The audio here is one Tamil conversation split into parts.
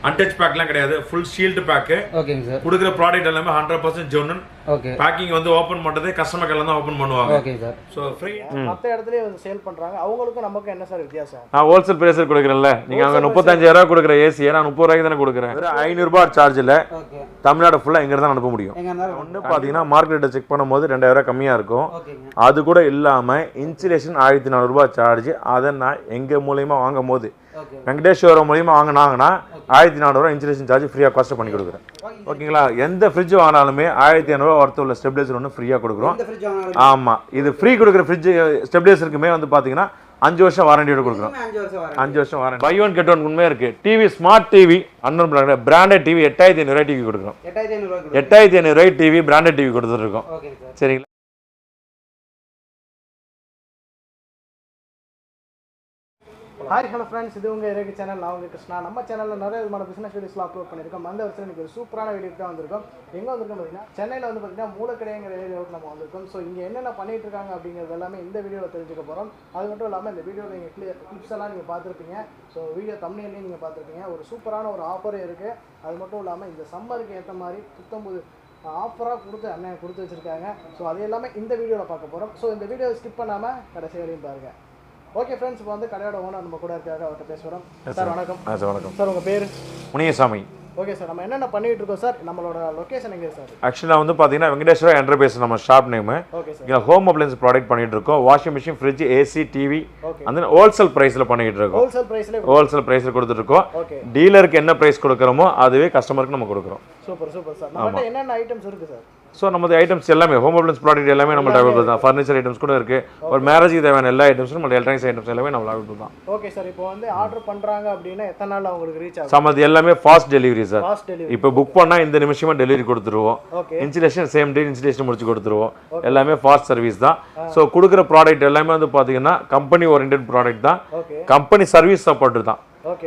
அன்டச் பேக்லாம் கிடையாது, ஃபுல் ஷீல்டு பேக். ஓகேங்க சார். கொடுக்குற ப்ராடக்ட் எல்லாமே 100% ஜெனுன். ஓகே. பேக்கிங் வந்து ஓபன் பண்றது கஸ்டமர் கையில தான் ஓபன் பண்ணுவாங்க. Okay sir. So free. மத்த இடத்துலயே வந்து சேல் பண்றாங்க, அவங்களுக்கு நமக்கு என்ன சார் வித்தியாசம்? நான் ஹோல்சேல் பிரைஸ்ல கொடுக்குறேன்ல, நீங்க அங்க 35000 ரூபாய் கொடுக்குற ஏசி நான் 30 ரூபாய்க்கு தான கொடுக்குறேன். வெறும் 500 ரூபாய் சார்ஜ் இல்ல. ஓகே. தமிழ்நாடு ஃபுல்லா எங்க இருந்தா அனுப்ப முடியும். ஒண்ணு பாத்தீங்கன்னா மார்க்கெட்ட செக் பண்ணும்போது 2000 ரூபாய் கம்மியா இருக்கும். அது கூட இல்லாம இன்சுலேஷன் 1400 ரூபாய் சார்ஜ். அத நான் எங்க மூலமா வாங்கும்போது வெங்கடேஸ்வர மூலமா வாங்கினாங்கன்னா 1400 ரூபாய் இன்சுலேஷன் சார்ஜ் ஃப்ரீயா காஸ்ட் பண்ணி கொடுக்குறேன். ஓகேங்களா? எந்த ஃப்ரிட்ஜ் வாங்கினாலுமே 1500 ரூபாய் ஒர்த் உள்ள ஸ்டெபிலைசர் ஒன்று ஃப்ரீயா கொடுக்குறோம். ஆமா, இது ஃப்ரீ கொடுக்குற ஃப்ரிட்ஜ் ஸ்டெபிலைசருக்குமே வந்து பாத்தீங்கன்னா 5 வருஷம் வாரண்டியோட கொடுக்குறோம். 5 வருஷம் warranty. Buy one get one உண்மையா இருக்கு. TV smart TV unknown branded TV 8500 ரூபாய் டிவி கொடுக்குறோம். 8500 ரூபாய் டிவி பிராண்டட் டிவி கொடுத்துட்டு இருக்கோம். சரிங்களா? ஹாய் ஹலோ ஃப்ரெண்ட்ஸ், இது உங்கள் இருக்கு சேனல். நான் உங்கள் கிருஷ்ணா. நம்ம சேனலில் நிறைய விதமான பிஸ்னஸ் வீடியோஸ்லாம் அப்லோட் பண்ணியிருக்கோம். அந்த வருஷம் எனக்கு ஒரு சூப்பரான வீடியோ தான் வந்திருக்கும். எங்கே வந்திருக்கோம் பார்த்தீங்கன்னா சென்னையில் வந்து பார்த்தீங்கன்னா மூலக்கடைங்கிற ஏரியாவுக்கு நம்ம வந்திருக்கோம். ஸோ இங்கே என்னென்ன பண்ணிட்டு இருக்காங்க அப்படிங்கிறது எல்லாமே இந்த வீடியோவில் தெரிஞ்சுக்க போகிறோம். அது மட்டும் இல்லாமல் இந்த வீடியோவில் நீங்கள் கிளிப்ஸ் எல்லாம் நீங்கள் பார்த்துருப்பீங்க. ஸோ வீடியோ தம்ப்நெயிலையும் நீங்கள் பார்த்துருப்பீங்க. ஒரு சூப்பரான ஒரு ஆஃபர் இருக்குது. அது மட்டும் இல்லாமல் இந்த சம்மருக்கு ஏற்ற மாதிரி 19 ஆஃபராக கொடுத்து அண்ணன் கொடுத்து வச்சுருக்காங்க. ஸோ அது எல்லாமே இந்த வீடியோவில் பார்க்க போகிறோம். ஸோ இந்த வீடியோவை ஸ்கிப் பண்ணாமல் கடைசி வரையும் பாருங்கள். ஓகே ஃப்ரெண்ட்ஸ், இப்போ வந்து கடையோட ஓனர் நம்ம கூட இருக்காங்க, அவர்கிட்ட பேசுகிறோம். சார் வணக்கம். வணக்கம் சார். உங்கள் பேர்? முனியசாமி. ஓகே சார், நம்ம என்னென்ன பண்ணிட்டு இருக்கோம் சார்? நம்மளோட லொகேஷன் எங்கே சார்? ஆக்சுவலாக வந்து பார்த்தீங்கன்னா வெங்கடேஸ்வரா என்டர்பிரைஸ் நம்ம ஷாப் நேம். Okay sir. இங்கே ஹோம் அப்ளையன்ஸ் ப்ராடக்ட் பண்ணிட்டு இருக்கோம். Washing machine, fridge, AC, TV அந்த ஹோல்சேல் பிரைஸில் பண்ணிட்டு இருக்கோம். ஹோல்சேல் பிரைஸில் கொடுத்துட்டு இருக்கோம். டீலருக்கு என்ன பிரைஸ் கொடுக்குறோமோ அதுவே கஸ்டமருக்கு நம்ம கொடுக்குறோம். Super super sir. நம்மகிட்ட என்னென்ன ஐட்டம்ஸ் இருக்குது சார்? ஸோ நமது ஐட்டம்ஸ் எல்லாமே ஹோம் அப்ளையன்ஸ் ப்ராடக்ட் எல்லாமே நம்ம அவைலபிள் தான். ஃபர்னிச்சர் ஐட்டம்ஸ் கூட இருக்குது. ஒரு மேரேஜுக்கு தேவையான எல்லா ஐட்டம்ஸும் நம்ம எலக்ட்ரானிக்ஸ் ஐட்டம்ஸ் எல்லாமே நம்ம அவைலபிள் தான். Okay sir. இப்போ வந்து ஆர்டர் பண்ணுறாங்க அப்படின்னா எத்தனை நாள் அவங்களுக்கு ரீச் ஆகும்? சமது எல்லாமே fast delivery sir. Fast delivery. இப்போ புக் பண்ணால் இந்த நிமிஷமா டெலிவரி கொடுத்துருவோம். இன்ஸ்டலேஷன் சேம் டே இன்ஸ்டலேஷன் முடிச்சு கொடுத்துருவோம். எல்லாமே ஃபாஸ்ட் சர்வீஸ் தான். ஸோ கொடுக்குற ப்ராடக்ட் எல்லாமே வந்து பார்த்தீங்கன்னா கம்பெனி ஓரியன்ட் ப்ராடக்ட் தான். கம்பெனி சர்வீஸ் சப்போர்ட் தான்.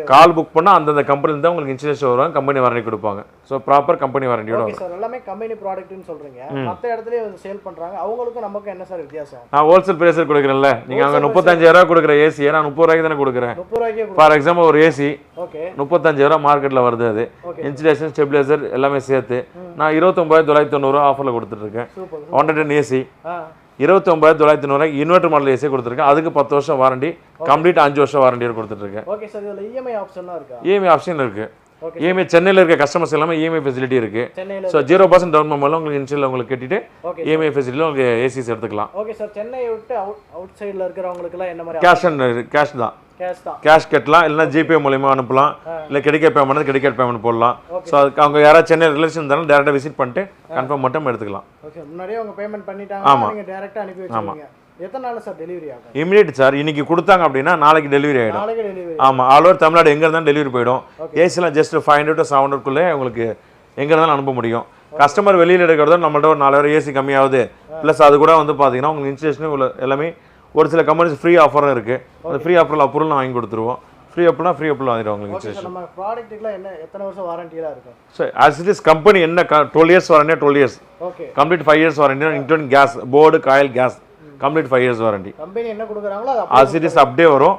கால் புக் பண்ணா அந்த கம்பெனில தான் உங்களுக்கு இன்சூரன்ஸ் வரும், கம்பெனி வாரண்டி கொடுப்பாங்க. சோ ப்ராப்பர் கம்பெனி வாரண்டியோட வரும். சார் எல்லாமே கம்பெனி ப்ராடக்ட்னு சொல்றீங்க. மத்த இடத்துலயே வந்து சேல் பண்றாங்க, அவங்களுக்கு நமக்கு என்ன சார் வித்தியாசம்? நான் ஹோல்சேல் பிரைஸ்ல கொடுக்குறேன்ல, நீங்க அங்க 35000 ரூபாய் கொடுக்குற ஏசி நான் 30 ரூபாய்க்கு தான கொடுக்குறேன். 30 ரூபாய்க்கு. ஃபார் எக்ஸாம்பிள் ஒரு ஏசி 35000 ரூபாய் மார்க்கெட்ல வருது. அது இன்சுலேஷன் ஸ்டெபிலைசர் எல்லாமே சேர்த்து நான் 29990 ஆஃபர்ல கொடுத்துட்டு இருக்கேன். 110 ஏசி 29990 இன்வெர்டர் மாடல் ஏசி கொடுத்துருக்கேன். அதுக்கு 10 வருஷம் வாரண்டி, கம்ப்ளீட் 5 வருஷம் வாரண்டியோட கொடுத்துட்டு இருக்கேன். Okay sir. இதுல இஎம்ஐ ஆப்ஷன்லாம் இருக்கா? இஎம்ஐ ஆப்ஷன் இருக்கு. இஎம்ஐ சென்னையில் இருக்க கஸ்டமர்ஸ் எல்லாமே இஎம்ஐ ஃபெசிலிட்டி இருக்கு. ஸோ 0% டவுன் பேமெண்ட்ல உங்களுக்கு இன்ஷியல் உங்களுக்கு கட்டிட்டு இஎம்ஐ ஃபெசிலிட்டியில் உங்களுக்கு ஏசிஸ் எடுத்துக்கலாம். Okay sir. சென்னை விட்டு அவுட் சைடில் இருக்கிறவங்களுக்குலாம் என்ன மாதிரி? கேஷ் தான். கேஷ் கட்டலாம், இல்லைனா ஜிபே மூலமா அனுப்பலாம், இல்லை கிரெடிட் பேமெண்ட் கிரெடிட் பேமெண்ட் போடலாம். ஸோ அதுக்கு அவங்க யாராவது சென்னை ரிலேஷன் இருந்தாலும் டேரெக்டாக விசிட் பண்ணிட்டு கன்ஃபார்ம் மட்டும் எடுத்துக்கலாம். ஓகே. முன்னாடியே அவங்க பேமெண்ட் பண்ணிட்டாங்க, நீங்க டைரக்டா அனுப்பி வச்சிருவீங்க. எத்தனை நாள் சார் டெலிவரி ஆகும்? Immediate sir. இன்னைக்கு கொடுத்தாங்க அப்படின்னா நாளைக்கு டெலிவரி ஆகிடும். நாளைக்கு டெலிவரி. ஆமாம், ஆல் ஓவர் தமிழ்நாடு எங்கே இருந்தாலும் டெலிவரி போயிடும். ஏசிலாம் ஜஸ்ட் 500 to 700 உங்களுக்கு எங்கே இருந்தாலும் அனுப்ப முடியும். கஸ்டமர் வெளியில் எடுக்கிறதோ நம்மள்ட்ட ஒரு 4000 ஏசி கம்மியாகுது. ப்ளஸ் அது கூட வந்து பார்த்தீங்கன்னா உங்களுக்கு இன்ஸ்டலேஷன் எல்லாமே ஒரு சில கம்பெனிஸ் ஃப்ரீ ஆஃபரும் இருக்குது. அந்த ஃப்ரீ ஆஃபரில் அப்ரூவல் வாங்கி கொடுத்துருவோம். ஃப்ரீ அப்ரூவல் வாங்கிடும் உங்களுக்கு இன்ஸ்டலேஷன். நம்ம ப்ராடக்ட்டுக்குலாம் என்ன எத்தனை வருஷம் வாரண்டியாக இருக்கும்? So as it is company என்ன 12 இயர்ஸ் வாரண்டியா 12 years. Okay. Complete 5 years warranty including case, board, coil, case complete 5 years warranty. Company என்ன கொடுக்குறாங்களோ ஆஸ் இட் இஸ் அப்படியே வரும்.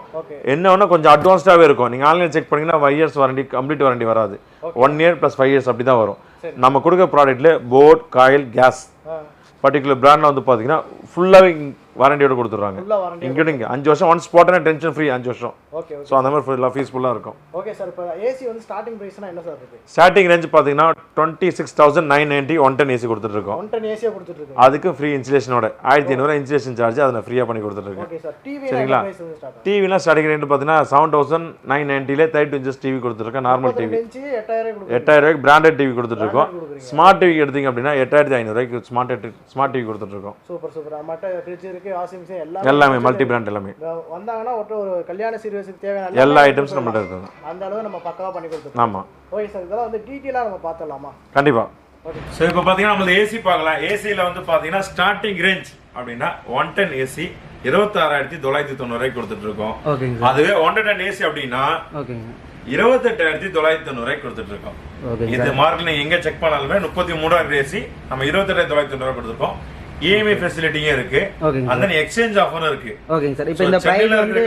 என்ன ஒன்று கொஞ்சம் அட்வான்ஸ்டாகவே இருக்கும். நீங்கள் ஆன்லைன் செக் பண்ணிங்கன்னா 5 இயர்ஸ் வாரண்டி, கம்ப்ளீட் வாரண்டி வராது. 1 இயர் + 5 இயர்ஸ் அப்படி தான் வரும். நம்ம கொடுக்குற ப்ராடக்ட்ல போர்டு, காயில், கேஸ் பர்டிகுலர் பிராண்ட்ல வந்து பார்த்தீங்கன்னா ஃபுல்லாகவே வாரண்டியோட கொடுத்துறாங்க. இன்க்ளூடிங் 5 வருஷம் ஒன்ஸ் போட்டனா டென்ஷன் ஃப்ரீ 5 வருஷம். ஓகே. சோ அந்த மாதிரி ஃபுல்லா ஃபீஸ்ஃபுல்லா இருக்கும். Okay sir. இப்போ ஏசி வந்து ஸ்டார்டிங் பிரைஸ்னா என்ன சார் இருக்கு? ஸ்டார்டிங் ரேஞ்ச் பாத்தீங்கன்னா 26990 110 ஏசி கொடுத்துட்டு இருக்கோம். 110 ஏசியா கொடுத்துட்டு இருக்கோம். அதுக்கு ஃப்ரீ இன்ஸ்டலேஷனோட 1500 இன்ஸ்டலேஷன் சார்ஜ் அதை நான் ஃப்ரீயா பண்ணி கொடுத்துட்டு இருக்கேன். Okay sir. டிவி என்ன பிரைஸ் வந்து ஸ்டார்ட்? டிவில ஸ்டார்டிங் ரேஞ்ச் பாத்தீங்கன்னா 7990 ல 32 இன்ச்சஸ் டிவி கொடுத்துட்டு இருக்கேன். நார்மல் டிவி 8000 ரூபாய்க்கு பிராண்டட் டிவி கொடுத்துட்டு இருக்கோம். ஸ்மார்ட் டிவி எடுத்தீங்க அப்படினா 8500 ரூபாய்க்கு ஸ்மார்ட் டிவி கொடுத்துட்டு இருக்கோம். Super super. நம்மட்ட ஃப்ரிட்ஜ் இருக்கு, வாஷிங் மிஷின் எல்லாமே மல்டி பிராண்ட் எல்லாமே. வந்தாங்கன்னா ஒரு கல்யாண சீரியஸுக்கு தேவையான எல்லா ஐட்டம்ஸ் நம்மள்ட்ட இருக்கு. அந்த அளவு நம்ம பக்காவா பண்ணி கொடுத்துறோம். ஆமா. Okay sir. இதெல்லாம் வந்து டீடைலா நம்ம பார்த்தலாமா? கண்டிப்பா. சோ இப்போ பாத்தீங்கன்னா நம்ம ஏசி பார்க்கலாம். ஏசில வந்து பாத்தீங்கன்னா ஸ்டார்டிங் ரேஞ்ச் அப்படினா 110 ஏசி 26990 ரூபாய்க்கு கொடுத்துட்டு இருக்கோம். அதுவே 110 ஏசி அப்படினா 28990 ரூபாய்க்கு கொடுத்துட்டு இருக்கோம். இந்த மார்க்கெட்ல எங்க செக் பண்ணாலுமே 33000 ஏசி நம்ம 28990 ரூபாய் கொடுத்துட்டோம். EMI ஃபெசிலிட்டியும் இருக்கு. அந்த எக்ஸ்சேஞ்ச் ஆஃபரும் இருக்கு. ஓகேங்க சார். இப்போ இந்த பிரைஸ் வந்து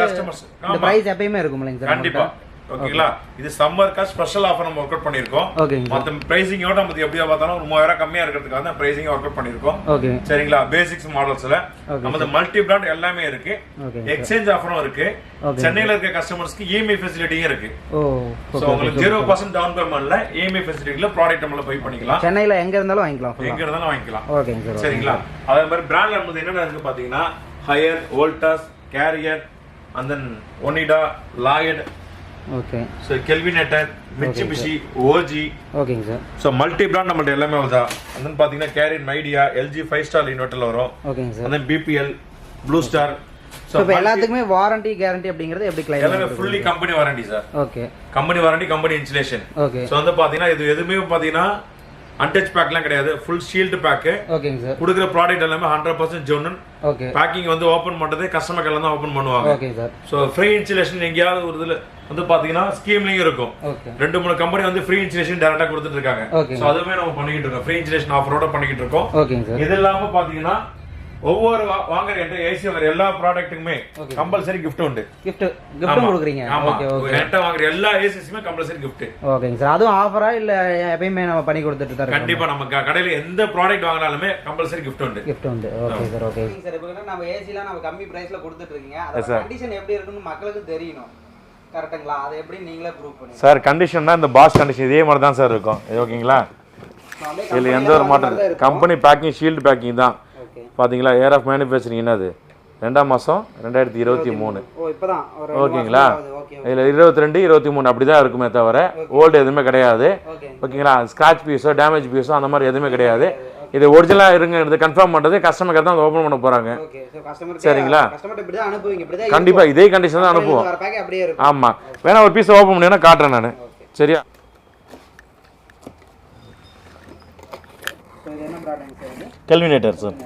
இந்த பிரைஸ் எப்பவுமே இருக்கும்ல சார்? கண்டிப்பா. ஓகேங்களா இது சம்மர்க்கா ஸ்பெஷல் ஆஃபர் நம்ம ஒர்க் அவுட் பண்ணிருக்கோம் மத்த பிரைசிங்கோட நம்ம எப்படியா பார்த்தாலும் ஒரு 3000 கம்மியா இருக்கிறதுக்காக தான் பிரைசிங் ஒர்க் அவுட் பண்ணிருக்கோம் சரிங்களா பேசிக்ஸ் மாடல்ஸ்ல நம்ம மல்டி பிராண்ட் எல்லாமே இருக்கு எக்ஸ்சேஞ்ச் ஆஃபரும் இருக்கு சென்னையில இருக்க கஸ்டமர்ஸ்க்கு இஎம்ஐ ஃபெசிலிட்டியும் இருக்கு சோ உங்களுக்கு 0% டவுன் பேமெண்ட்ல இஎம்ஐ ஃபெசிலிட்டில ப்ராடக்ட் நம்மள பை பண்ணிக்கலாம் சென்னையில எங்க இருந்தாலும் வாங்கிக்கலாம் ஓகேங்க சார் சரிங்களா அதே மாதிரி பிராண்ட்ல நம்ம என்னென்ன இருக்கு பாத்தீங்கன்னா Haier Voltas Carrier and then Onida Lloyd okay so Kelvinator Mitsubishi O G ஓகேங்க சார் சோ மல்டி பிராண்ட் நம்மள்ட்ட எல்லாமே வருதா and then பாத்தீங்கன்னா கேரியர் மைடியா எல்ஜி 5 ஸ்டார் இன்வெர்ட்டர்ல வரும் ஓகேங்க sir and then BPL Blue Star so இப்போ எல்லாத்துக்குமே வாரண்டி கேரண்டி அப்படிங்கிறது எப்படி கிளைம் எல்லாமே fully company warranty sir okay company warranty company installation okay so வந்து பாத்தீங்கன்னா இது எதுமே பாத்தீங்கன்னா அன்டச் பேக்லாம் கிடையாது ஃபுல் ஷீல்ட் பேக் ஓகேங்க சார் குடுக்குற ப்ராடக்ட் எல்லாமே 100% ஜெனுன் ஓகே பேக்கிங் வந்து ஓபன் பண்றது கஸ்டமர் கையில தான் ஓபன் பண்ணுவாங்க okay sir so free installation எங்கயாவது ஒரு இதுல வந்து பாத்தீங்கன்னா ஸ்கீம்லயும் இருக்கும் ஓகே 2-3 கம்பெனி வந்து ஃப்ரீ இன்ஸ்டலேஷன் டைரக்டா கொடுத்துட்டு இருக்காங்க சோ அதுவே நம்ம பண்ணிக்கிட்டு இருக்கோம் ஃப்ரீ இன்ஸ்டலேஷன் ஆஃபரோட பண்ணிக்கிட்டு இருக்கோம் ஓகேங்க சார் இது இல்லாம பாத்தீங்கன்னா ஒவ்வொரு வாங்குற ஏசி வாங்குற எல்லா ப்ராடக்ட்டுமே கம்பல்சரி gift உண்டு gift கொடுக்குறீங்க ஓகே ஓகே என்கிட்ட வாங்குற எல்லா ஏசிஸ்மே கம்பல்சரி gift ஓகேங்க சார் அதுவும் ஆஃபரா இல்ல எப்பயுமே நம்ம பண்ணி கொடுத்துட்டு தான் கண்டிப்பா நம்ம கடையில எந்த ப்ராடக்ட் வாங்குனாலுமே கம்பல்சரி gift உண்டு ஓகே சார் ஓகே சார் இப்போ நம்ம ஏசிலாம் நம்ம கம்மி பிரைஸ்ல கொடுத்துட்டு இருக்கீங்க அதோட கண்டிஷன் எப்படி இருக்குன்னு மக்களுக்கு தெரியணும் கரெக்ட்டுங்களா அதை எப்படி நீங்களே ப்ரூவ் பண்ணுங்க சார் கண்டிஷன்னா இந்த பாஸ் கண்டிஷன் இதே மாதிரி தான் சார் இருக்கும் ஓகேங்களா இல்ல எந்த ஒரு மாற்றம் கம்பெனி பேக்கிங் ஷீல்ட் பேக்கிங் தான் பாத்தீங்களா இயர் ஆஃப் மேனுஃபேக்சரிங் என்னது 2ஆம் மாசம் 2023 ஓகேங்களா இதுல 22 23 அப்படிதான் இருக்குமே தவிர ஓல்டு எதுவுமே கிடையாது ஓகேங்களா ஸ்கிராட்ச் பீஸோ டேமேஜ் பீஸோ அந்த மாதிரி எதுவுமே கிடையாது இது ஒரிஜினலா இருங்கிறது கன்ஃபார்ம் பண்றது கஸ்டமர் தான் அதை ஓபன் பண்ண போறாங்க சரிங்களா கண்டிப்பா இதே கண்டிஷன் தான் அனுப்புவோம் ஆமா வேணா ஒரு பீஸ் ஓபன் பண்ணினா காட்டுறேன் நான் சரியா கெல்வினேட்டர் சார்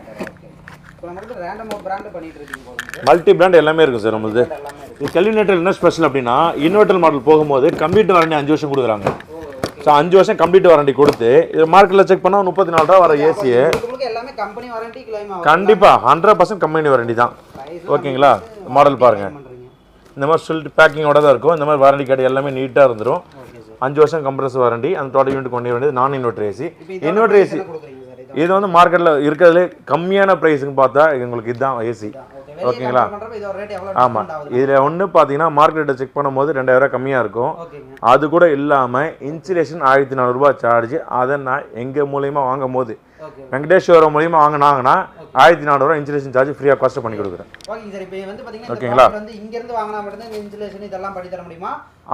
மல்டி பிராண்ட் எல்லாமே இருக்கு சார் நம்மளுது இது கெல்வினேட்டர் என்ன ஸ்பெஷல் அப்படின்னா இன்வெர்டர் மாடல் போகும்போது கம்ப்ளீட் வாரண்டி 5 வருஷம் கொடுக்குறாங்க ஸோ 5 வருஷம் கம்ப்ளீட் வாரண்டி கொடுத்து இது மார்க்கெட்டில் செக் பண்ணால் 34 ரூபா வர ஏசியை கண்டிப்பாக 100% கம்பெனி வாரண்டி தான் ஓகேங்களா மாடல் பாருங்கள் இந்த மாதிரி ஷில்ட் பேக்கிங்கோட தான் இருக்கும் இந்த மாதிரி வாரண்டி கார்டு எல்லாமே நீட்டாக இருந்துடும் 5 வருஷம் கம்ப்ரஸர் வாரண்டி அந்த டோட்டல் யூனிட் கொண்டு வேண்டியது நான் இன்வெர்டர் ஏசி இன்வெர்டர் ஏசி இது வந்து மார்க்கெட்டில் இருக்கிறதுலே கம்மியான ப்ரைஸுக்கு பார்த்தா உங்களுக்கு இதுதான் ஏசி ஓகேங்களா ஆமாம் இதில் ஒன்று பார்த்தீங்கன்னா மார்க்கெட்டை செக் பண்ணும்போது 2000 கம்மியாக இருக்கும் அது கூட இல்லாமல் இன்சுலேஷன் 1400 ரூபாய் சார்ஜ் அதை நான் எங்கள் மூலியமாக வாங்கும் போது வெங்கடேஸ்வரா மூலியமாக வாங்கினாங்கன்னா 1400 ரூபாய் இன்சுலேஷன் சார்ஜ் ஃப்ரீயாக காஸ்ட் பண்ணி கொடுக்குறேன் ஓகேங்களா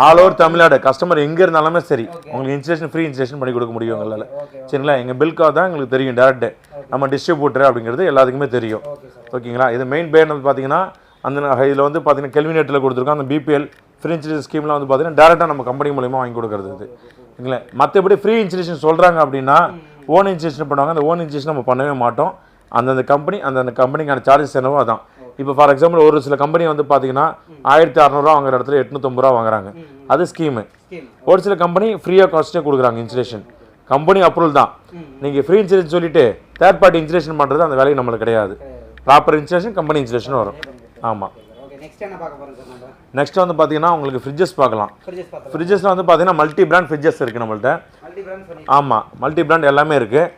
ஆல் ஓவர் தமிழ்நாடு கஸ்டமர் எங்கே இருந்தாலுமே சரி உங்களுக்கு இன்சுலேஷன் ஃப்ரீ இன்சுலேஷன் பண்ணி கொடுக்க முடியும் உங்களால் சரிங்களா எங்கள் பில்காக தான் எங்களுக்கு தெரியும் டேரக்ட் நம்ம டிஸ்ட்ரிபியூட்டர் அப்படிங்கிறது எல்லாத்துக்குமே தெரியும் ஓகேங்களா இது மெயின் பேர் வந்து பார்த்தீங்கன்னா அந்த இதில் வந்து பார்த்தீங்கன்னா கெல்வினேட்டில் கொடுத்துருக்கோம் அந்த பிபிஎல் ஃப்ரீ இன்சுலேஷன் ஸ்கீம்லாம் வந்து பார்த்தீங்கன்னா டேரெக்டாக நம்ம கம்பெனி மூலியமாக வாங்கி கொடுக்குறது இது ஓகேங்களா மற்றபடி ஃப்ரீ இன்சுலேஷன் சொல்கிறாங்க அப்படின்னா ஓன் இன்சுலேஷன் பண்ணுவாங்க அந்த ஓன் இன்சுலேஷன் நம்ம பண்ணவே மாட்டோம் அந்தந்த கம்பெனிக்கான சார்ஜஸ் என்னவோ அதான் இப்போ ஃபார் எக்ஸாம்பிள் ஒரு சில கம்பெனி வந்து பார்த்தீங்கன்னா 1600 ரூபா வாங்குற இடத்துல 850 ரூபா வாங்குறாங்க அது ஸ்கீமு ஒரு சில கம்பெனி ஃப்ரீயாக காஸ்ட்டே கொடுக்குறாங்க இன்சுலேஷன் கம்பெனி அப்ரூவல் தான் நீங்கள் ஃப்ரீ இன்சுலேஷன் சொல்லிட்டு தேர்ட் பார்ட்டி இன்சுலேஷன் பண்ணுறது அந்த வேலைக்கு நம்மளுக்கு கிடையாது ப்ராப்பர் இன்சுலேஷன் கம்பெனி இன்சுலேஷன் வரும் ஆமாம் நெக்ஸ்ட் வந்து பார்த்தீங்கன்னா உங்களுக்கு ஃப்ரிட்ஜஸ் பார்க்கலாம் ஃப்ரிட்ஜஸில் வந்து பார்த்தீங்கன்னா மல்டி பிராண்ட் ஃப்ரிட்ஜஸ் இருக்குது நம்மள்ட்ட ஆமாம் மல்டி பிராண்ட் எல்லாமே இருக்குது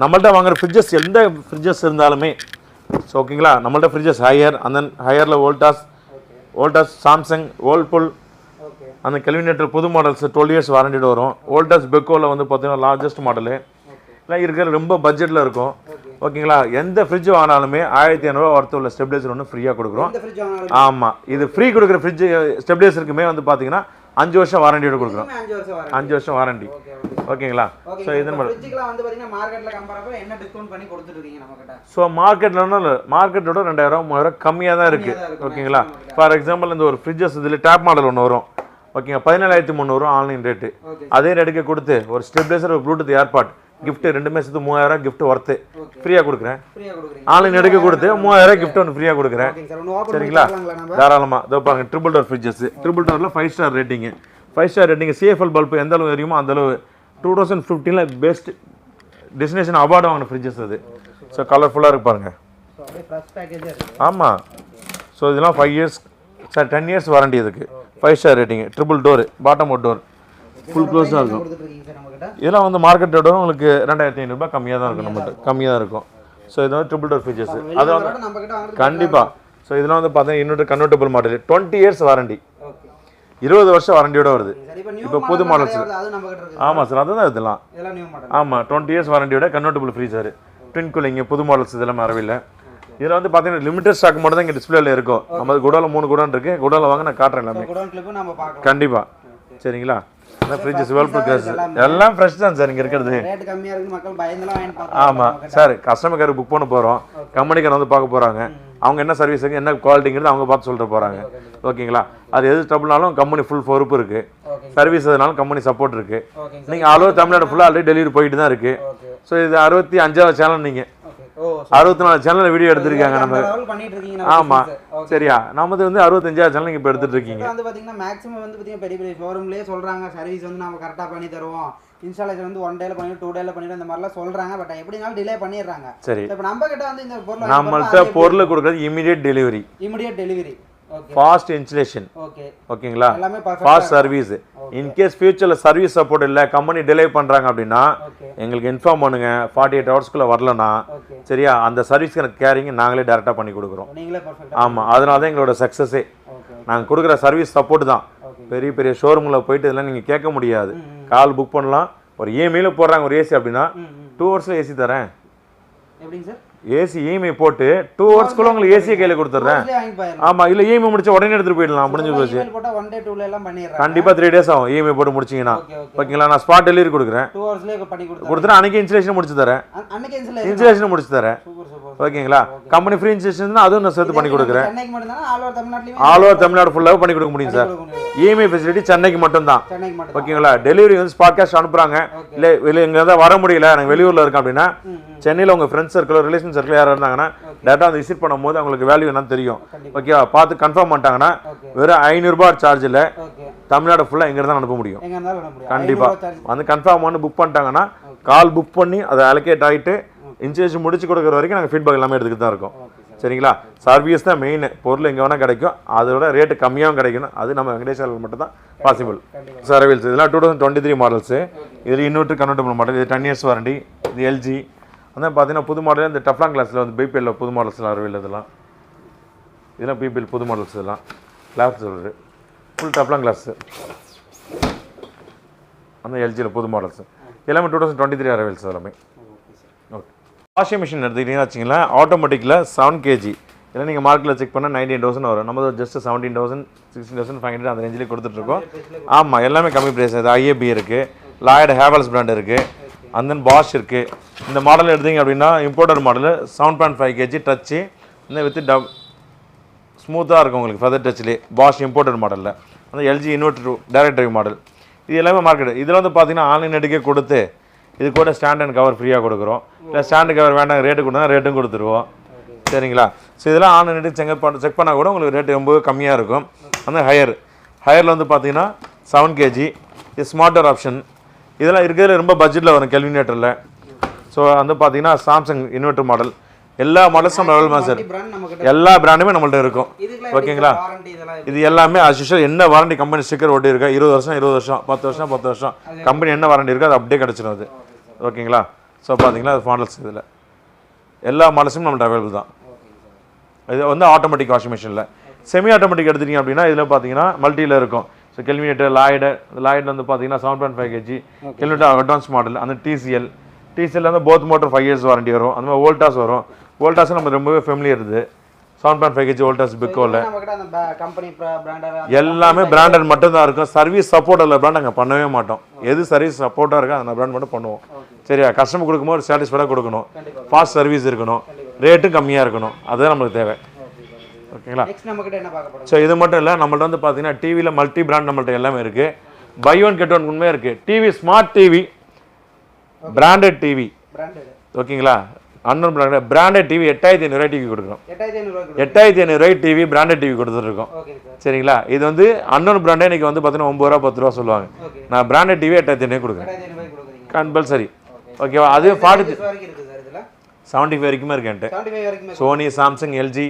நம்மள்ட்ட வாங்குற ஃப்ரிட்ஜஸ் எந்த ஃப்ரிட்ஜஸ் இருந்தாலுமே ஸோ ஓகேங்களா நம்மள்ட்ட ஃப்ரிட்ஜஸ் ஹையர் அந்த ஹையரில் வோல்டாஸ் சாம்சங் வேர்ல்பூல் அந்த கெல்வினேட்டர் புது மாடல்ஸ் 12 இயர்ஸ் வாரண்டியோட வரும் வோல்டாஸ் பெக்கோவில் வந்து பார்த்தீங்கன்னா லார்ஜஸ்ட் மாடலு எல்லாம் இருக்கிற ரொம்ப பட்ஜெட்டில் இருக்கும் ஓகேங்களா எந்த ஃப்ரிட்ஜ் வாங்கினாலுமே 1500 ரூபா ஒர்த்து உள்ள ஸ்டெபிலைசர் ஒன்று ஃப்ரீயாக கொடுக்குறோம் ஆமாம் இது ஃப்ரீ கொடுக்குற ஃப்ரிட்ஜ் ஸ்டெபிலைசருக்குமே வந்து பார்த்தீங்கன்னா 5 வருஷம் வாரண்டியோட கொடுக்குறோம் 5 வருஷம் வாரண்டி ஓகேங்களா ஸோ இதன் ஸோ மார்க்கெட்டோட 2000 3000 கம்மியாக தான் இருக்குது ஓகேங்களா ஃபார் எக்ஸாம்பிள் இந்த ஒரு ஃப்ரிட்ஜஸ் இதில் டேப் மாடல் ஒன்று வரும் ஓகேங்க 17300 ஆன்லைன் ரேட்டு அதே ரேட்டுக்கு கொடுத்து ஒரு ஸ்டெபிலைசர் ஒரு ப்ளூடூத் ஏர்பாட் கிஃப்ட் ரெண்டுமே சேர்த்து 3000 கிஃப்ட் ஒர்த்து ஃப்ரீயாக கொடுக்குறேன் ஆன்லைன் எடுக்க கொடுத்து 3000 கிஃப்ட் ஒன்று ஃப்ரீயாக கொடுக்குறேன் சரிங்களா தாராளமாக இதோ பாருங்க ட்ரிபிள் டோர் ஃப்ரிட்ஜஸ் ட்ரிபிள் டோரில் 5 star rating 5 star rating CFL bulb எந்த அளவு தெரியுமோ அந்த அளவு 2015 பெஸ்ட் டெஸ்டினேஷன் அவார்டு வாங்கின ஃப்ரிட்ஜஸ் அது ஸோ கலர்ஃபுல்லாக இருக்கு பாருங்க ஆமாம் ஸோ இதெல்லாம் 5 இயர்ஸ் சார் 10 இயர்ஸ் வாரண்டி இதுக்கு 5 star rating, triple door, bottom out door, full க்ளோஸாக இருக்கும். கொடுத்துட்ருக்கீங்க சார் நம்மக்கிட்ட? இதெல்லாம் வந்து மார்க்கெட்டோட உங்களுக்கு 2500 ரூபாய் கம்மியாக தான் இருக்கும், நம்மகிட்ட கம்மியாக தான் இருக்கும். ஸோ இது வந்து ட்ரிபிள் டோர் ஃபீச்சர்ஸ், அது வந்து நம்மக்கிட்ட வாங்குறது கண்டிப்பாக. ஸோ இதெல்லாம் வந்து பார்த்தீங்கன்னா இன்னொரு convertible model, 20 years warranty, okay 20 வருஷம் வாரண்டியோட வருது. இப்போ புது மாடல்ஸ். அது நம்மக்கிட்ட இருக்கு. ஆமாம் சார், அதுதான் இதெல்லாம். இதெல்லாம் நியூ மாடல். ஆமாம் 20 இயர்ஸ் வாரண்டியோட convertible free sir, twin cooling, புது மாடல்ஸ் இதெல்லாம் வரவில்லை. இதில் வந்து பார்த்தீங்கன்னா லிமிடெட் ஸ்டாக் மட்டும் தான் இங்கே டிஸ்பிளேல இருக்கும். நம்ம குடோனில் 3 குடோன் இருக்குது, குடோனில் வாங்க நான் காட்டுறேன் எல்லாமே. குடோன் கிளிப்பும் நம்ம பார்க்கலாம். கண்டிப்பாக. சரிங்களா? ஃப்ரிட்ஜஸ் வேர்ல்பூல் கேஸ் எல்லாம் ஃப்ரெஷ் தான் சார் இங்கே இருக்கிறது. ரேட் கம்மியாக இருக்குது, மக்கள் பயந்துலாம் வாங்கி பார்க்கலாம். ஆமாம் சார், கஸ்டமர் கேர் புக் பண்ண போகிறோம், கம்பெனிக்கார வந்து பார்க்க போகிறாங்க, அவங்க என்ன சர்வீஸ் இருக்குது என்ன குவாலிட்டிங்கிறது அவங்க பார்த்து சொல்லிட்டு போகிறாங்க. ஓகேங்களா? அது எது ட்ரபிள்னாலும் கம்பெனி ஃபுல் பொறுப்பு இருக்குது, சர்வீஸ் எதுனாலும் கம்பெனி சப்போர்ட் இருக்குது. நீங்கள் ஆல் ஓவர் தமிழ்நாடு ஃபுல்லாக ஆல்ரெடி டெலிவரி போயிட்டு தான் இருக்குது. ஸோ இது 65வது சேனல், நீங்கள் 64 சேனலில் வீடியோ எடுத்திருக்காங்க நம்ம. ஆமாம் சரியா, நமது வந்து 65வது சேனல் நீங்கள் இப்போ எடுத்துகிட்டு இருக்கீங்க. வந்து பார்த்தீங்கன்னா மேக்ஸிமம் வந்து பார்த்தீங்கன்னா பெரிய பெரிய ஷோரூம்லேயே சொல்கிறாங்க சர்வீஸ் வந்து நம்ம கரெக்டாக பண்ணி தருவோம், இன்ஸ்டாலேஷன் வந்து 1 டேல பண்ணிட்டு 2 டேல பண்ணிட்டு அந்த மாதிரிலாம் சொல்கிறாங்க. பட் எப்படினாலும் டிலே பண்ணிடுறாங்க. சரி, இப்போ நம்ம கிட்ட வந்து இந்த பொருள் நம்மள்ட்ட பொருள் கொடுக்குறது இமிடியேட் டெலிவரி, ஃபாஸ்ட் இன்ஸ்டலேஷன், ஓகேங்களா, ஃபாஸ்ட் சர்வீஸ். இன்கேஸ் ஃபியூச்சர்ல சர்வீஸ் சப்போர்ட் இல்லை, கம்பெனி டிலே பண்றாங்க அப்படின்னா எங்களுக்கு இன்ஃபார்ம் பண்ணுங்க. 48 ஹவர்ஸ்க்குள்ள வரலன்னா சரியா, அந்த சர்வீஸ்க்கு கேரிங் நாங்களே டேரெக்டாக பண்ணி கொடுக்குறோம். ஆமாம், அதனால தான் எங்களோட சக்ஸஸே. நாங்கள் கொடுக்குற சர்வீஸ் சப்போர்ட் தான். பெரிய பெரிய ஷோரூமில் போயிட்டு இதெல்லாம் நீங்கள் கேட்க முடியாது. கால் புக் பண்ணலாம், ஒரு இஎம்ஐயில் போடுறாங்க ஒரு ஏசி அப்படின்னா 2 ஹவர்ஸில் ஏசி தரேன். எப்படிங்க சார்? ஏசி இஎம்ஐ போட்டு 2 ஹவர்ஸ்க்குள்ள உங்களுக்கு ஏசியை கையில் கொடுத்துட்றேன். ஆமா, இல்லை இஎம்ஐ முடிச்ச உடனே எடுத்துட்டு போயிடலாம், முடிஞ்சு போச்சு. கண்டிப்பா 3 டேஸ் ஆகும் இஎம்ஐ போட்டு முடிச்சிங்கன்னா. ஓகேங்களா? நான் ஸ்பாட் டெலிவரி கொடுக்குறேன், கொடுத்துறேன், அன்னைக்கு இன்ஸ்டலேஷன் முடிச்சு தரேன், இன்ஸ்டலேஷன் முடிச்சு தரேன். ஓகேங்களா? கம்பெனி ஃப்ரீ இன்ஸ்டலேஷன் அதுவும் நான் சேர்த்து பண்ணி கொடுக்குறேன். ஆல் ஓவர் தமிழ்நாடு ஃபுல்லாக பண்ணி கொடுக்க முடியும் சார். இஎம்ஐ ஃபெசிலிட்டி சென்னைக்கு மட்டும் தான். ஓகேங்களா? டெலிவரி வந்து ஸ்பாட் கேஷ் அனுப்புறாங்க. இல்லை வெளியே எங்கே தான் வர முடியல, எனக்கு வெளியூரில் இருக்கேன் அப்படின்னா சென்னையில் உங்கள் ஃப்ரெண்ட்ஸ் சர்க்கிள் ரிலேஷன் சர்க்கிள் யாராக இருந்தாங்கன்னா டேட்டா வந்து விசிட் பண்ணும்போது அவங்களுக்கு வேல்யூ என்னன்னு தெரியும். ஓகேவா? பார்த்து கன்ஃபார்ம் பண்ணிட்டாங்கன்னா வெறும் 500 ரூபாய் சார்ஜ் இல்லை, தமிழ்நாடு ஃபுல்லாக எங்கே தான் அனுப்ப முடியும். கண்டிப்பாக வந்து கன்ஃபார்ம் பண்ணி புக் பண்ணிட்டாங்கன்னா கால் புக் பண்ணி அதை அலோகேட் ஆகிட்டு இன்ஸ்டலேஷன் முடிச்சு கொடுக்குற வரைக்கும் நாங்கள் ஃபீட்பேக் எல்லாமே எடுத்துக்கிட்டு தான் இருக்கோம். சரிங்களா? சர்வீஸ் தான் மெயின். பொருள் எங்கே வேணால் கிடைக்கும், அதோட ரேட்டு கம்மியாகவும் கிடைக்கணும். அது நம்ம வெங்கடேஸ்வரில் மட்டும் தான் பாசிபிள். சர்வீஸ் இதெல்லாம் 2023 மாடல்ஸு. இதில் இன்னொரு கன்வெர்ட்டபிள் மாடல், இது 10 இயர்ஸ் வாரண்டி. இது எல்ஜி. அதான் பார்த்தீங்கன்னா புது மாடல் இந்த டஃப்லாங் கிளாஸில் வந்து பிபிஎல்ல புது மாடல்ஸ்லாம் வரவில்லை. இதெல்லாம் பிபிஎல் புது மாடல்ஸ், இதெல்லாம் கிளாஸ் சொல்கிறது ஃபுல் டஃப்லாங் கிளாஸு. அந்த எல்ஜியில் புது மாடல்ஸ் எல்லாமே 2023 அரைவல்ஸ் எல்லாமே. ஓகே, வாஷிங் மிஷின் எடுத்துக்கிட்டீங்கன்னா வச்சிங்களேன், ஆட்டோமேட்டிக்கில் 7 kg இல்லை நீங்கள் மார்க்கெட்டில் செக் பண்ணால் 19,000 வரும். நம்ம ஜஸ்ட் 17,000 16,500 அந்த ரேஞ்சிலே கொடுத்துட்ருக்கோம். ஆமாம், எல்லாமே கம்மி ப்ரைஸ். அது ஐஏபி இருக்குது, லாய்டு ஹேவல்ஸ் பிராண்ட் இருக்குது, அண்ட் தென் பாஷ் இருக்குது. இந்த மாடல் எடுத்தீங்க அப்படின்னா இம்போர்ட்டர் மாடல் 7.5 kg டச்சு, இந்த வித் ஸ்மூத்தாக இருக்கும் உங்களுக்கு ஃபெதர் டச்லேயே. பாஷ் இம்போர்ட்டர் மாடலில் அந்த LG inverter direct drive model. இது எல்லாமே மார்க்கெட். இதில் வந்து பார்த்தீங்கன்னா ஆன்லைன் நெட்டுக்கே கொடுத்து இது கூட ஸ்டாண்ட் அண்ட் கவர் ஃப்ரீயாக கொடுக்குறோம். இல்லை ஸ்டாண்டு கவர் வேண்டாம் ரேட்டு கொடுத்தா ரேட்டும் கொடுத்துருவோம். சரிங்களா? ஸோ இதெல்லாம் ஆன்லைன் நெட்டுக்கு செக் பண்ணால் கூட உங்களுக்கு ரேட்டு ரொம்ப கம்மியாக இருக்கும். அந்த ஹையரில் வந்து பார்த்தீங்கன்னா 7 kg. இது ஸ்மார்ட்டர் ஆப்ஷன். இதெல்லாம் இருக்கிறதுல ரொம்ப பட்ஜெட்டில் வரும் கெல்வினேட்டரில். ஸோ வந்து பார்த்தீங்கன்னா சாம்சங் இன்வெர்டர் மாடல் எல்லா மாடல்ஸும் நம்ம அவைலபிள் சார். எல்லா பிராண்டுமே நம்மள்ட்ட இருக்கும். ஓகேங்களா? இது எல்லாமே as usual என்ன வாரண்டி கம்பெனி ஸ்டிக்கர் ஒட்டி இருக்கா 20 வருஷம் 20 வருஷம் 10 வருஷம் 10 வருஷம் கம்பெனி என்ன வாரண்டி இருக்கோ அது அப்படியே கிடச்சிடும் அது. ஓகேங்களா? ஸோ பார்த்தீங்களா அது மாடல்ஸ் இதில் எல்லா மாடல்ஸும் நம்மள்ட்ட அவைலபிள் தான். இது வந்து ஆட்டோமேட்டிக் வாஷிங் மிஷினில். செமி ஆட்டோமேட்டிக் எடுத்துட்டீங்க அப்படின்னா இதில் பார்த்தீங்கன்னா மல்டியில் இருக்கும். ஸோ கெல்வினேட்டர் லாய்டு வந்து பார்த்தீங்கன்னா 7.5 kg கெல்வினேட்டர் அட்வான்ஸ் மாடல். அந்த டிசிஎல் வந்து போத் மோட்டர் 5 years வாரண்டி வரும். அந்த மாதிரி வோல்டாஸ் வரும். வோல்டாஸ் நம்ம ரொம்பவே ஃபெமிலியர் இருக்குது. 7.5 kg வோல்டாஸ் பிக்கோவில் எல்லாமே பிராண்டட் மட்டும் தான் இருக்கும். சர்வீஸ் சப்போர்ட் உள்ள பிராண்ட் நாங்கள் பண்ணவே மாட்டோம். எது சர்வீஸ் சப்போர்ட்டாக இருக்கோ அந்த பிராண்ட் மட்டும் பண்ணுவோம். சரியா? கஸ்டமர் கொடுக்கும்போது சாட்டிஸ்ஃபைடாக கொடுக்கணும், ஃபாஸ்ட் சர்வீஸ் இருக்கணும், ரேட்டும் கம்மியாக இருக்கணும். அதுதான் நம்மளுக்கு தேவை. ஓகேங்களா? ஸோ இது மட்டும் இல்லை, நம்மள்ட்ட வந்து பார்த்தீங்கன்னா டிவியில் மல்டி பிராண்ட் நம்மள்ட்ட எல்லாமே இருக்குது. பை ஒன் கெட் ஒன் உண்மையாக இருக்குது. TV smart TV branded TV. ஓகேங்களா? அன்னோன் பிராண்டட் டிவி 8,500 ரூபாய் டிவி கொடுக்குறோம். 8,500 ரூபாய் டிவி பிராண்டட் டிவி கொடுத்துருக்கோம். சரிங்களா? இது வந்து அன்னோன் பிராண்டே இன்றைக்கி வந்து பார்த்தீங்கன்னா 9 ரூபா 10 ரூபா சொல்லுவாங்க. நான் பிராண்டட் டிவி 8,500 கொடுக்குறேன் கம்பல்சரி. ஓகேவா? அது 75 வரைக்குமே இருக்கு என்கிட்ட. Sony, Samsung, LG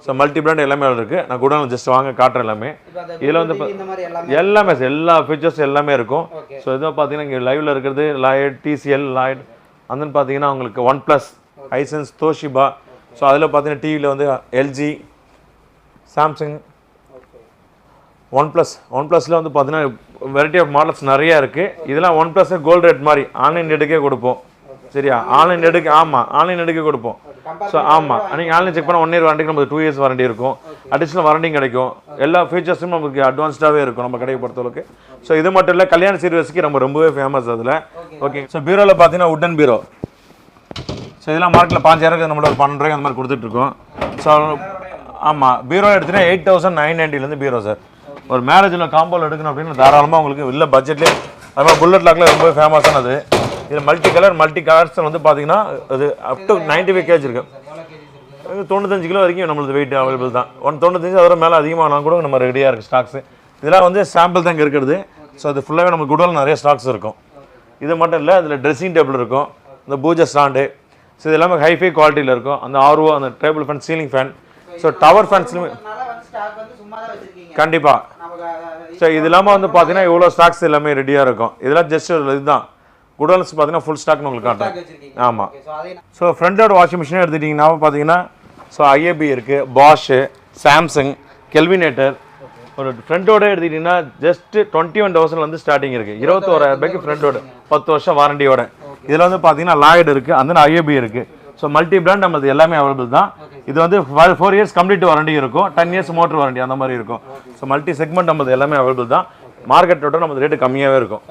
so multi brand எல்லாமே இருக்குது. நான் கூட ஜஸ்ட் வாங்க காட்டுறேன் எல்லாமே. இதில் வந்து எல்லாமே எல்லா ஃபீச்சர்ஸ் எல்லாமே இருக்கும். ஸோ இதை பார்த்தீங்கன்னா இங்கே லைவில் இருக்கிறது லாய்ட், டிசிஎல், லாய்ட். அந்த பார்த்தீங்கன்னா உங்களுக்கு OnePlus, ஹைசன்ஸ், தோஷிபா. ஸோ அதில் பார்த்தீங்கன்னா டிவியில் வந்து எல்ஜி, சாம்சங், ஒன்ப்ளஸில் வந்து பார்த்தீங்கன்னா வெரைட்டி ஆஃப் மாடல்ஸ் நிறையா இருக்குது. இதெல்லாம் OnePlus கோல்டு ரேட் மாதிரி ஆன்லைன் எடுக்கே கொடுப்போம். சரியா? ஆன்லைன் எடுக்க கொடுப்போம். ஸோ ஆமாம், நீங்கள் ஆன்லைன் செக் பண்ணால் 1 இயர் வாரண்டிக்கு நமக்கு 2 இயர்ஸ் வாரண்டி இருக்கும். அடிஷ்னல் வாரண்டியும் கிடைக்கும். எல்லா ஃபீச்சர்ஸும் நமக்கு அட்வான்ஸ்டாகவே இருக்கும் நம்ம கடையை பொறுத்தளவுக்கு. ஸோ இது மட்டும் இல்லை, கல்யாண சீர்வரிசைக்கு நம்ம ரொம்பவே ஃபேமஸ் அதில். ஓகே. ஸோ பீரோவில் பார்த்தீங்கன்னா உட்டன் பீரோ. ஸோ இதெல்லாம் மார்க்கெட்டில் 5000 நம்மளோட 12 ரூபாய்க்கு அந்த மாதிரி கொடுத்துட்ருக்கோம். ஸோ ஆமாம், பீரோ எடுத்துகிட்டா 8990 பீரோ சார். ஒரு மேரேஜில் காம்போவில் எடுக்கணும் அப்படின்னு தாராளமாக உங்களுக்கு இல்லை பட்ஜெட்லேயே. அது மாதிரி புல்லட் லாக்கில் ரொம்ப ஃபேமஸானது. இதில் மல்டி கலர்ஸ் வந்து பார்த்தீங்கன்னா அது அப் டு 95 kg இருக்குது. 95 கிலோ வரைக்கும் நம்மளுக்கு வெயிட் அவைலபிள் தான். 195 அதோட மேலே அதிகமாகலாம் கூட நம்ம ரெடியாக இருக்குது ஸ்டாக்ஸு. இதெல்லாம் வந்து சாம்பிள் தான் இங்கே இருக்கிறது. ஸோ அது ஃபுல்லாகவே நம்ம குடோனில் நிறைய ஸ்டாக்ஸ் இருக்கும். இது மட்டும் இல்லை, அதில் ட்ரெஸ்ஸிங் டேபிள் இருக்கும், இந்த பூஜை ஸ்டாண்டு. ஸோ இது எல்லாமே ஹைஃபை குவாலிட்டியில் இருக்கும். அந்த ஆர்ஓ, அந்த table fan, ceiling fan, so tower ஃபேன்ஸ்லையுமே கண்டிப்பாக. ஸோ இது இல்லாமல் வந்து பார்த்தீங்கன்னா இவ்வளோ ஸ்டாக்ஸ் எல்லாமே ரெடியாக இருக்கும். இதெல்லாம் ஜஸ்ட் இதுதான். குடோன்ஸ் பார்த்தீங்கன்னா ஃபுல் ஸ்டாக்னு உங்களுக்கு காட்டுறேன். ஆமாம். ஸோ ஃப்ரண்டோட வாஷிங் மிஷினே எடுத்துட்டிங்கன்னா பார்த்தீங்கன்னா ஸோ ஐஏபி இருக்குது, பாஷு, சாம்சங், கெல்வினேட்டர். ஒரு ஃப்ரண்டோட எடுத்துக்கிட்டிங்கன்னா ஜஸ்ட் 21,000 ஸ்டார்டிங் இருக்குது. 21,000 ரூபாய்க்கு ஃப்ரண்டோட 10 வருஷம் வாரண்டியோட. இதில் வந்து பார்த்தீங்கன்னா லாய்டு இருக்குது, அந்த ஐஏபி இருக்குது. ஸோ மல்டி பிராண்ட் நம்மளுக்கு எல்லாமே அவைலபிள் தான். இது வந்து 4 இயர்ஸ் கம்ப்ளீட் வாரண்டி இருக்கும், 10 இயர்ஸ் மோட்டர் வாரண்டி அந்த மாதிரி இருக்கும். ஸோ மல்டி செக்மெண்ட் நம்மளுக்கு எல்லாமே அவைலபிள் தான். மார்க்கெட்டோட நமக்கு ரேட்டு கம்மியாகவே இருக்கும்.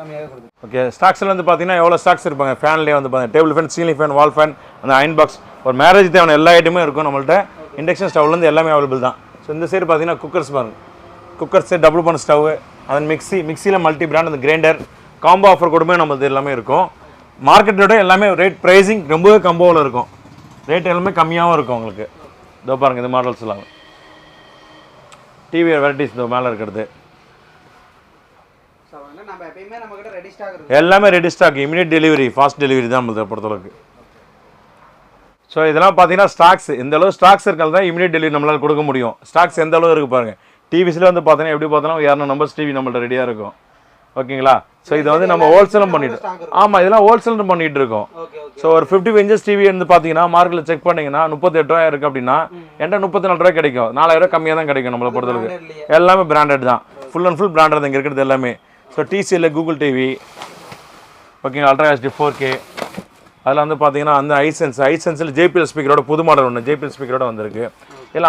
ஓகே. ஸ்டாக்ஸில் வந்து பார்த்தீங்கன்னா எவ்வளோ ஸ்டாக்ஸ் இருப்பாங்க. ஃபேன்லேயே வந்து பார்த்தீங்கன்னா டேபிள் ஃபேன், சீலிங் ஃபேன், வால் ஃபேன், அந்த அயன் பாக்ஸ், ஒரு மேரேஜ் தேவையான எல்லா ஐட்டமும் இருக்கும் நம்மள்ட்ட. இண்டக்ஷன் ஸ்டவ்லேருந்து எல்லாமே அவைலபிள் தான். ஸோ இந்த சைடு பார்த்தீங்கன்னா குக்கர்ஸ் பாருங்கள், குக்கர்ஸ், டபுள் பன் ஸ்டவ், அதன் மிக்சியில் மல்டி பிராண்ட், அந்த கிரைண்டர், காம்போ ஆஃபர் கூடமே நம்மளது எல்லாமே இருக்கும். மார்க்கெட்டோட எல்லாமே ரேட் ப்ரைஸிங் ரொம்பவே கம்போவில் இருக்கும். ரேட் எல்லாமே கம்மியாகவும் இருக்கும் உங்களுக்கு. இதோ பாருங்கள், இந்த மாடல்ஸ் எல்லாம் டிவி வெரைட்டிஸ் இதோ மேலே இருக்கிறது எல்லாமே ready stock. Immediate delivery, fast delivery தான் நம்மளை பொறுத்தளவுக்கு. ஸோ இதெல்லாம் பார்த்தீங்கன்னா ஸ்டாக்ஸ் எந்த அளவு ஸ்டாக்ஸ் இருக்கிறது தான் இமீடியட் டெலிவரி நம்மளால் கொடுக்க முடியும். ஸ்டாக்ஸ் எந்த அளவு இருக்குது பாருங்கள். டிவிஸில் வந்து பார்த்தீங்கன்னா எப்படி பார்த்தாலும் 200 நம்பர்ஸ் டிவி நம்மள்ட்ட ரெடியாக இருக்கும். ஓகேங்களா? ஸோ இதை வந்து நம்ம ஹோல்சேலும் பண்ணிட்டு, ஆமாம் இதெல்லாம் ஹோல்சேலும் பண்ணிகிட்டு இருக்கோம். ஸோ ஒரு 55 inches டிவி வந்து பார்த்தீங்கன்னா மார்க்கெட்டில் செக் பண்ணிங்கன்னா 38 ரூபாய் இருக்குது அப்படின்னா என்கிட்ட 34 ரூபாய் கிடைக்கும். 4000 ரூபாய் கம்மியாக தான் கிடைக்கும் நம்மளை பொறுத்தளவுக்கு. எல்லாமே பிராண்டட் தான், ஃபுல் அண்ட் ஃபுல் பிராண்டட் தான் இங்கே இருக்கிறது எல்லாமே. ஸோ டிசிஎல், கூகுள் டிவி, ஓகேங்க, அல்ட்ரா ஹெச்டி 4K. அதில் வந்து பார்த்தீங்கன்னா அந்த ஐசென்ஸில் ஜேபிஎல் ஸ்பீக்கரோட புது மாடல் ஒன்று ஜேபிஎல் ஸ்பீக்கரோட வந்திருக்கு. இல்லை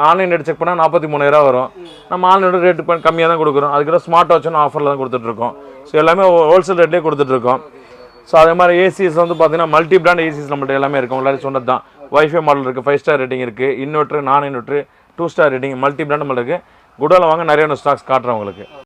ஆன்லைன் ரேட் செக் பண்ணால் 43,000 வரும். நம்ம ஆன்லைனோட ரேட்டு கம்மியாக தான் கொடுக்குறோம். அதுக்கு ஸ்மார்ட் வாட்சுன்னு ஆஃபரில் தான் கொடுத்துட்ருக்கோம். ஸோ எல்லாமே ஹோல்சேல் ரேட்லேயே கொடுத்துட்ருக்கோம். ஸோ அதே மாதிரி ஏசிஸ் வந்து பார்த்தீங்கன்னா மல்டி பிராண்ட் ஏசிஸ் நம்மள்ட்ட எல்லாமே இருக்கும். எல்லாரும் சொன்னது தான். வைஃபை மாடல் இருக்குது, 5 ஸ்டார் ரேட்டிங் இருக்குது, இன்வெர்ட்ரு, நான் inverter, 2 star rating, multi brand நம்மளுக்கு. குடோவில் வாங்க நிறைய ஸ்டாக்ஸ் காட்டுறேன் உங்களுக்கு.